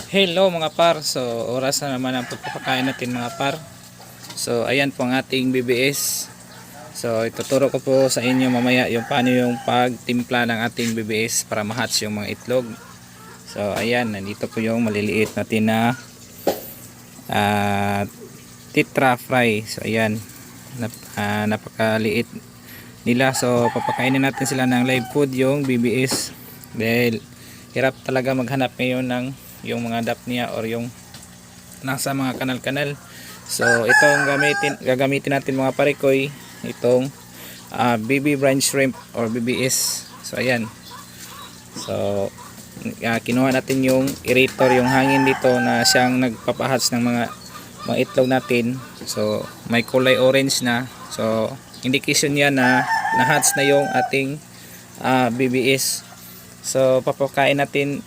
Hello mga par, so oras na naman ang pagpapakain natin mga par. So ayan po ang ating BBS. So ituturo ko po sa inyo mamaya yung paano yung pagtimpla ng ating BBS para ma-hatch yung mga itlog. So ayan, nandito po yung maliliit natin na tetra fry. So ayan, napakaliit nila. So papakainin natin sila ng live food yung BBS dahil hirap talaga maghanap ngayon ng yung mga dapnia or yung nasa mga kanal-kanal. So itong gagamitin natin mga parikoy, itong BB brine shrimp or BBS. So ayan, so kinuha natin yung aerator, yung hangin dito na siyang nagpapahatch ng mga itlog natin. So may kulay orange na, so indication yan na nahatch na yung ating BBS. So papakain natin